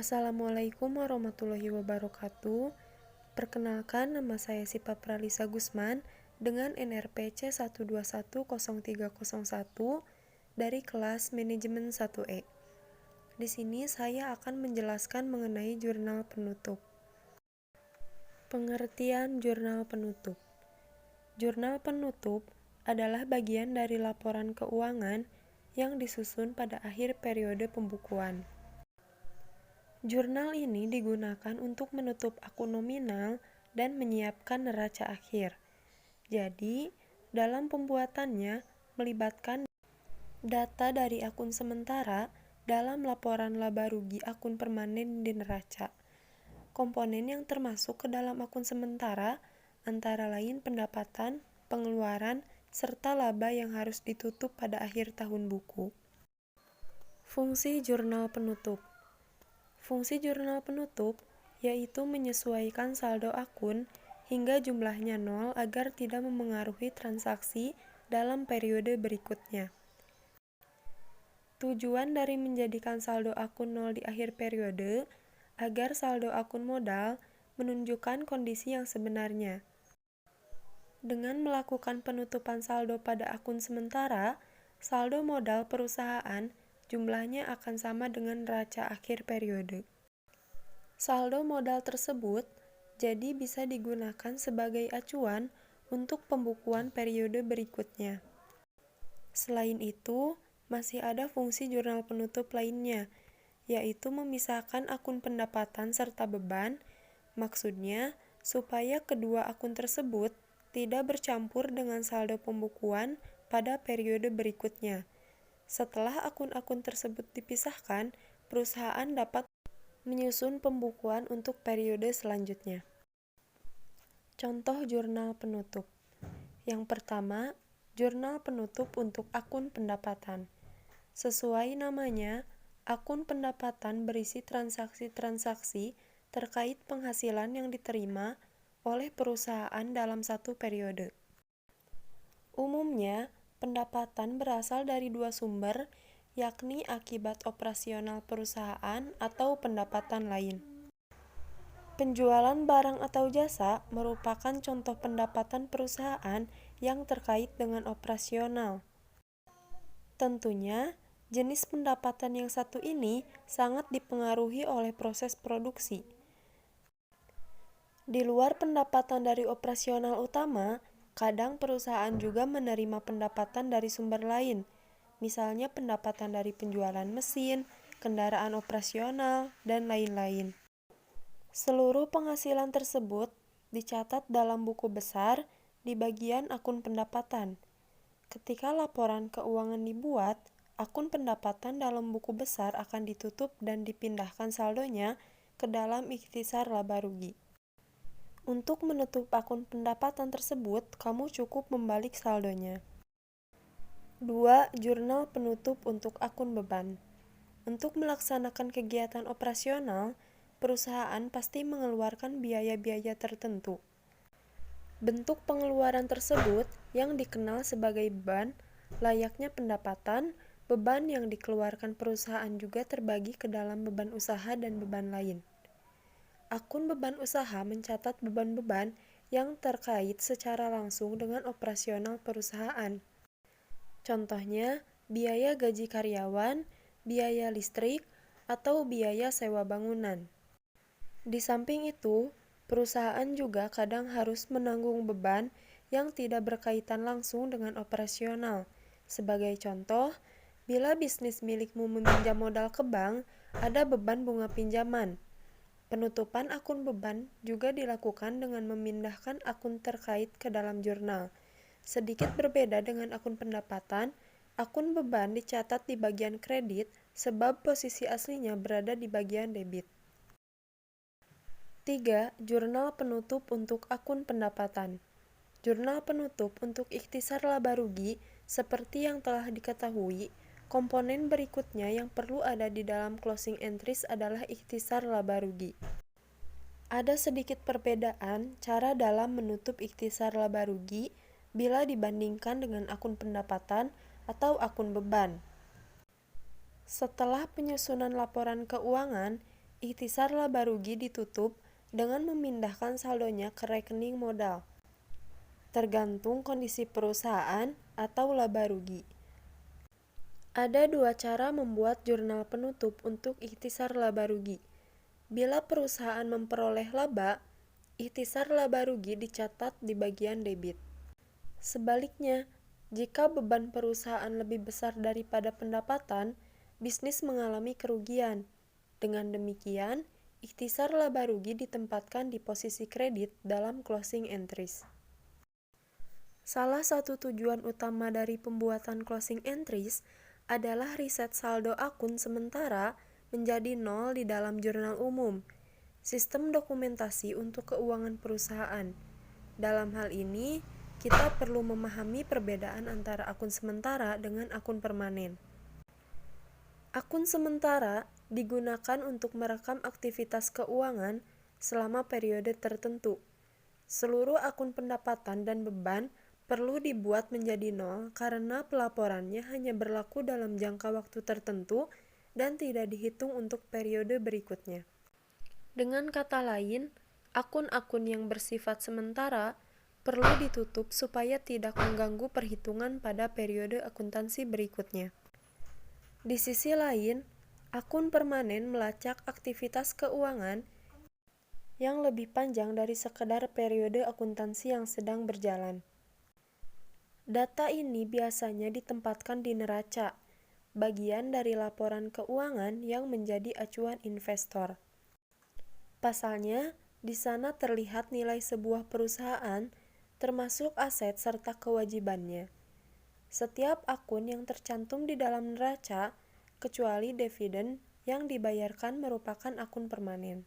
Assalamualaikum warahmatullahi wabarakatuh. Perkenalkan, nama saya Sipa Pralisa Gusman dengan NRPC 1210301 dari kelas Manajemen 1E. Di sini saya akan menjelaskan mengenai jurnal penutup. Pengertian jurnal penutup. Jurnal penutup adalah bagian dari laporan keuangan yang disusun pada akhir periode pembukuan. Jurnal ini digunakan untuk menutup akun nominal dan menyiapkan neraca akhir. Jadi, dalam pembuatannya melibatkan data dari akun sementara dalam laporan laba rugi akun permanen di neraca. Komponen yang termasuk ke dalam akun sementara antara lain pendapatan, pengeluaran, serta laba yang harus ditutup pada akhir tahun buku. Fungsi jurnal penutup. Fungsi jurnal penutup yaitu menyesuaikan saldo akun hingga jumlahnya nol agar tidak memengaruhi transaksi dalam periode berikutnya. Tujuan dari menjadikan saldo akun nol di akhir periode agar saldo akun modal menunjukkan kondisi yang sebenarnya. Dengan melakukan penutupan saldo pada akun sementara, saldo modal perusahaan jumlahnya akan sama dengan neraca akhir periode. Saldo modal tersebut jadi bisa digunakan sebagai acuan untuk pembukuan periode berikutnya. Selain itu, masih ada fungsi jurnal penutup lainnya, yaitu memisahkan akun pendapatan serta beban, maksudnya supaya kedua akun tersebut tidak bercampur dengan saldo pembukuan pada periode berikutnya. Setelah akun-akun tersebut dipisahkan, perusahaan dapat menyusun pembukuan untuk periode selanjutnya. Contoh jurnal penutup. Yang pertama, jurnal penutup untuk akun pendapatan. Sesuai namanya, akun pendapatan berisi transaksi-transaksi terkait penghasilan yang diterima oleh perusahaan dalam satu periode. Umumnya, pendapatan berasal dari dua sumber, yakni akibat operasional perusahaan atau pendapatan lain. Penjualan barang atau jasa merupakan contoh pendapatan perusahaan yang terkait dengan operasional. Tentunya, jenis pendapatan yang satu ini sangat dipengaruhi oleh proses produksi. Di luar pendapatan dari operasional utama, kadang perusahaan juga menerima pendapatan dari sumber lain, misalnya pendapatan dari penjualan mesin, kendaraan operasional, dan lain-lain. Seluruh penghasilan tersebut dicatat dalam buku besar di bagian akun pendapatan. Ketika laporan keuangan dibuat, akun pendapatan dalam buku besar akan ditutup dan dipindahkan saldonya ke dalam ikhtisar laba rugi. Untuk menutup akun pendapatan tersebut, kamu cukup membalik saldonya. 2. Jurnal penutup untuk akun beban. Untuk melaksanakan kegiatan operasional, perusahaan pasti mengeluarkan biaya-biaya tertentu. Bentuk pengeluaran tersebut yang dikenal sebagai beban, layaknya pendapatan, beban yang dikeluarkan perusahaan juga terbagi ke dalam beban usaha dan beban lain. Akun beban usaha mencatat beban-beban yang terkait secara langsung dengan operasional perusahaan. Contohnya, biaya gaji karyawan, biaya listrik, atau biaya sewa bangunan. Di samping itu, perusahaan juga kadang harus menanggung beban yang tidak berkaitan langsung dengan operasional. Sebagai contoh, bila bisnis milikmu meminjam modal ke bank, ada beban bunga pinjaman. Penutupan akun beban juga dilakukan dengan memindahkan akun terkait ke dalam jurnal. Sedikit berbeda dengan akun pendapatan, akun beban dicatat di bagian kredit sebab posisi aslinya berada di bagian debit. 3. Jurnal penutup untuk akun pendapatan. Jurnal penutup untuk ikhtisar laba rugi seperti yang telah diketahui, komponen berikutnya yang perlu ada di dalam closing entries adalah ikhtisar laba rugi. Ada sedikit perbedaan cara dalam menutup ikhtisar laba rugi bila dibandingkan dengan akun pendapatan atau akun beban. Setelah penyusunan laporan keuangan, Ikhtisar laba rugi ditutup dengan memindahkan saldonya ke rekening modal, tergantung kondisi perusahaan atau laba rugi. Ada dua cara membuat jurnal penutup untuk ikhtisar laba rugi. Bila perusahaan memperoleh laba, ikhtisar laba rugi dicatat di bagian debit. Sebaliknya, jika beban perusahaan lebih besar daripada pendapatan, bisnis mengalami kerugian. Dengan demikian, ikhtisar laba rugi ditempatkan di posisi kredit dalam closing entries. Salah satu tujuan utama dari pembuatan closing entries adalah riset saldo akun sementara menjadi nol di dalam jurnal umum, sistem dokumentasi untuk keuangan perusahaan. Dalam hal ini, kita perlu memahami perbedaan antara akun sementara dengan akun permanen. Akun sementara digunakan untuk merekam aktivitas keuangan selama periode tertentu. Seluruh akun pendapatan dan beban perlu dibuat menjadi nol karena pelaporannya hanya berlaku dalam jangka waktu tertentu dan tidak dihitung untuk periode berikutnya. Dengan kata lain, akun-akun yang bersifat sementara perlu ditutup supaya tidak mengganggu perhitungan pada periode akuntansi berikutnya. Di sisi lain, akun permanen melacak aktivitas keuangan yang lebih panjang dari sekedar periode akuntansi yang sedang berjalan. Data ini biasanya ditempatkan di neraca, bagian dari laporan keuangan yang menjadi acuan investor. Pasalnya, di sana terlihat nilai sebuah perusahaan, termasuk aset serta kewajibannya. Setiap akun yang tercantum di dalam neraca, kecuali dividen yang dibayarkan merupakan akun permanen.